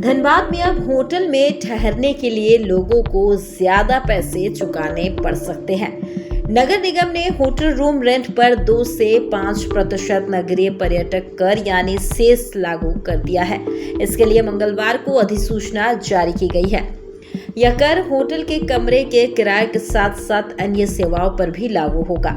धनबाद में अब होटल में ठहरने के लिए लोगों को ज्यादा पैसे चुकाने पड़ सकते हैं। नगर निगम ने होटल रूम रेंट पर 2 से 5% नगरीय पर्यटक कर यानी सेस लागू कर दिया है। इसके लिए मंगलवार को अधिसूचना जारी की गई है। यह कर होटल के कमरे के किराए के साथ साथ अन्य सेवाओं पर भी लागू होगा।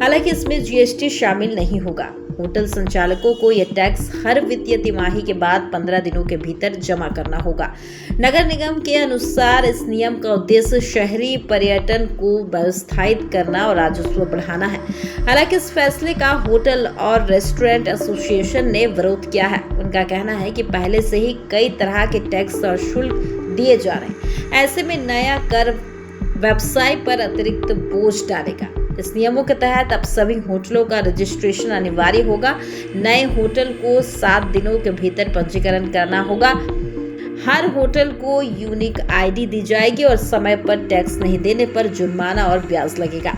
हालांकि इसमें जीएसटी शामिल नहीं होगा। होटल संचालकों को यह टैक्स हर वित्तीय तिमाही के बाद 15 दिनों के भीतर जमा करना होगा। नगर निगम के अनुसार इस नियम का उद्देश्य शहरी पर्यटन को व्यवस्थित करना और राजस्व बढ़ाना है। हालांकि इस फैसले का होटल और रेस्टोरेंट एसोसिएशन ने विरोध किया है। उनका कहना है कि पहले से ही कई तरह के टैक्स और शुल्क दिए जा रहे हैं। ऐसे में नया कर व्यवसाय पर अतिरिक्त बोझ डालेगा। इस नियमों के तहत अब सभी होटलों का रजिस्ट्रेशन अनिवार्य होगा। नए होटल को 7 दिनों के भीतर पंजीकरण करना होगा। हर होटल को यूनिक आईडी दी जाएगी और समय पर टैक्स नहीं देने पर जुर्माना और ब्याज लगेगा।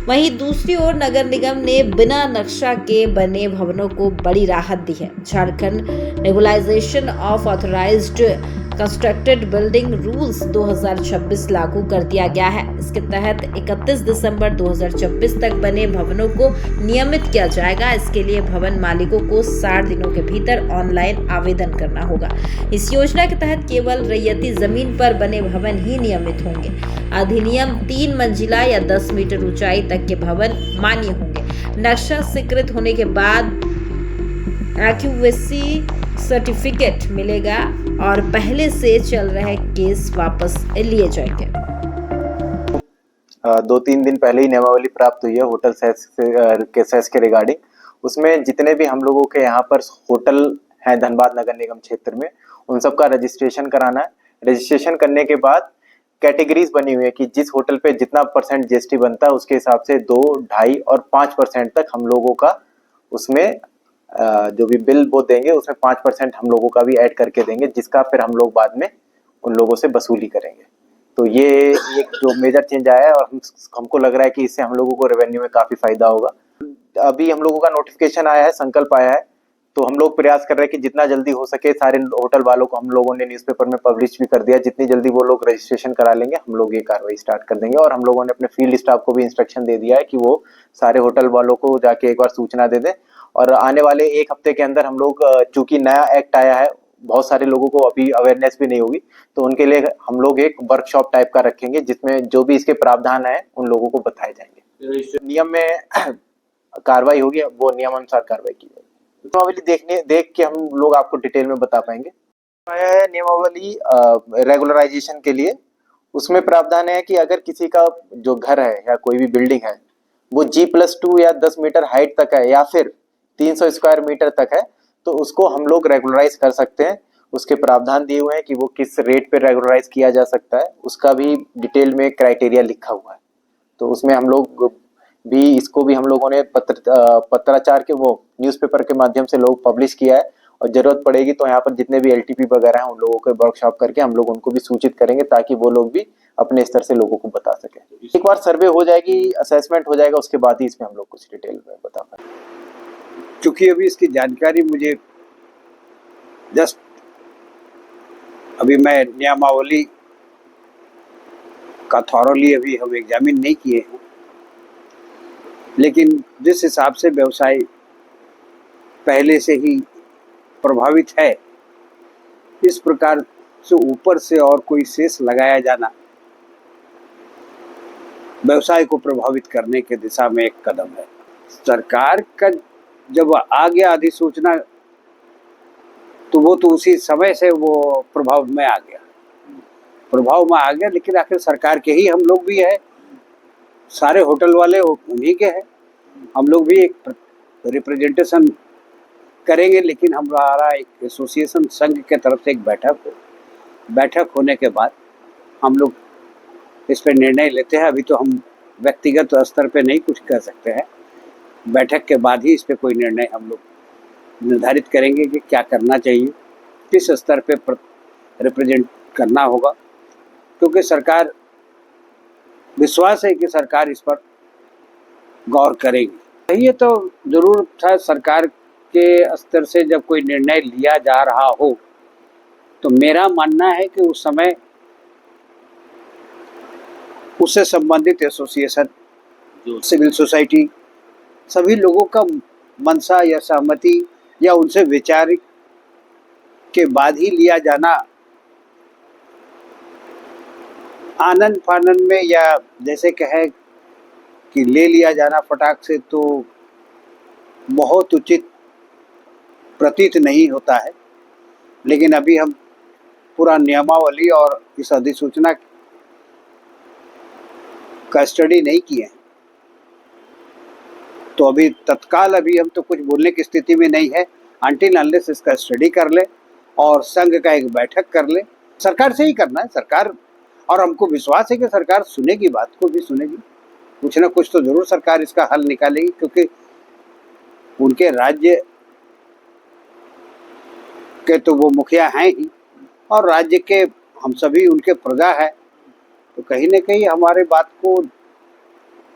वहीं दूसरी ओर नगर निगम ने बिना नक्शा के बने भवनों को बड़ी राहत दी है। Jharkhand regularisation of authorised constructed building rules 2026 लागू कर दिया गया है। इसके तहत 31 दिसंबर 2026 तक बने भवनों को नियमित किया जाएगा। इसके लिए भवन मालिकों को 60 दिनों के भीतर ऑनलाइन आवेदन करना होगा। इस योजना के तहत केवल रैयती जमीन पर बने भवन ही नियमित होंगे। अधिनियम 3 मंजिला या 10 मीटर ऊंचाई तक के भवन मान्य होंगे। नक्शा स्वीकृत होने के बाद एक्यूरेसी सर्टिफिकेट मिलेगा और पहले से चल रहे केस वापस लिए जाएंगे। 2-3 दिन पहले ही नियमावली प्राप्त हुई है होटल सेस के रिगार्डिंग। उसमें जितने भी हम लोगों के यहाँ पर होटल हैं धनबाद नगर निगम क्षेत्र में, उन सब का रजिस्ट्रेशन कराना है। रजिस्ट्रेशन करने के बाद कैटेगरीज बनी हुई है कि जिस होटल पे जितना % जीएसटी बनता है उसके हिसाब से 2, 2.5 और 5% तक हम लोगों का उसमें जो भी बिल वो देंगे उसमें 5% हम लोगों का भी ऐड करके देंगे, जिसका फिर हम लोग बाद में उन लोगों से वसूली करेंगे। तो ये एक जो मेजर चेंज आया है और हमको लग रहा है कि इससे हम लोगों को रेवेन्यू में काफी फायदा होगा। अभी हम लोगों का नोटिफिकेशन आया है, संकल्प आया है, तो हम लोग प्रयास कर रहे हैं कि जितना जल्दी हो सके सारे होटल वालों को हम लोगों ने न्यूज़पेपर में पब्लिश भी कर दिया। जितनी जल्दी वो लोग रजिस्ट्रेशन करा लेंगे हम लोग ये कार्रवाई स्टार्ट कर देंगे। और हम लोगों ने अपने फील्ड स्टाफ को भी इंस्ट्रक्शन दे दिया है कि वो सारे होटल वालों को जाके एक बार सूचना दे दें। और आने वाले 1 हफ्ते के अंदर हम लोग, चूंकि नया एक्ट आया है, बहुत सारे लोगों को अभी अवेयरनेस भी नहीं होगी, तो उनके लिए हम लोग एक वर्कशॉप टाइप का रखेंगे जिसमें जो भी इसके प्रावधान है उन लोगों को बताए जाएंगे। नियम में कार्रवाई होगी, वो नियम अनुसार कार्रवाई की जाएगी। नियमावली देख के हम लोग आपको डिटेल में बता पाएंगे। नियमावली रेगुलराइजेशन के लिए उसमें प्रावधान है कि अगर किसी का जो घर है या कोई भी बिल्डिंग है वो G+2 या 10 मीटर हाइट तक है या फिर 300 स्क्वायर मीटर तक है, तो उसको हम लोग रेगुलराइज कर सकते हैं। उसके प्रावधान दिए हुए हैं कि वो किस रेट पे रेगुलराइज किया जा सकता है, उसका भी डिटेल में क्राइटेरिया लिखा हुआ है। तो उसमें हम लोग भी इसको भी हम लोगों ने पत्राचार के वो न्यूज़पेपर के माध्यम से लोग पब्लिश किया है। और जरूरत पड़ेगी तो यहाँ पर जितने भी LTP वगैरह हैं उन लोगों को वर्कशॉप करके हम लोग उनको भी सूचित करेंगे ताकि वो लोग भी अपने स्तर से लोगों को बता सके। एक बार सर्वे हो जाएगी, असेसमेंट हो जाएगा, उसके बाद ही इसमें हम लोग कुछ डिटेल में बता पाएंगे। क्योंकि अभी इसकी जानकारी मुझे जस्ट अभी मैं नियमावली का थॉरली अभी हम एग्जामिन नहीं किए हैं, लेकिन जिस हिसाब से व्यवसाय पहले से ही प्रभावित है, इस प्रकार से ऊपर से और कोई शेष लगाया जाना व्यवसाय को प्रभावित करने के दिशा में एक कदम है। सरकार का जब आ गया अधिसूचना तो वो तो उसी समय से वो प्रभाव में आ गया, लेकिन आखिर सरकार के ही हम लोग भी है, सारे होटल वाले उन्हीं के हैं। हम लोग भी एक रिप्रेजेंटेशन करेंगे, लेकिन हमारा एक एसोसिएशन संघ के तरफ से एक बैठक होने के बाद हम लोग इस पर निर्णय लेते हैं। अभी तो हम व्यक्तिगत स्तर पे नहीं कुछ कर सकते हैं, बैठक के बाद ही इस पे कोई निर्णय हम लोग निर्धारित करेंगे कि क्या करना चाहिए, किस स्तर पे रिप्रेजेंट करना होगा। क्योंकि सरकार, विश्वास है कि सरकार इस पर गौर करेगी। ये तो जरूर था, सरकार के स्तर से जब कोई निर्णय लिया जा रहा हो तो मेरा मानना है कि उस समय उससे संबंधित एसोसिएशन, जो सिविल सोसाइटी, सभी लोगों का मनसा या सहमति या उनसे विचार के बाद ही लिया जाना, आनंद फानन में या जैसे कहे कि ले लिया जाना फटाक से, तो बहुत उचित प्रतीत नहीं होता है। लेकिन अभी हम पूरा नियमावली और इस अधिसूचना का स्टडी नहीं किए, तो अभी तत्काल अभी हम तो कुछ बोलने की स्थिति में नहीं है। अनटिल अनलेस इसका स्टडी कर ले और संघ का एक बैठक कर ले, सरकार से ही करना है सरकार, और हमको विश्वास है कि सरकार सुनेगी, बात को भी सुनेगी, कुछ ना कुछ तो जरूर सरकार इसका हल निकालेगी, क्योंकि उनके राज्य के तो वो मुखिया हैं ही और राज्य के हम सभी उनके प्रजा है, तो कहीं ना कहीं हमारे बात को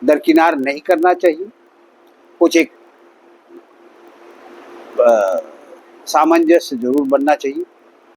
दरकिनार नहीं करना चाहिए। कुछ एक सामंजस्य जरूर बनना चाहिए।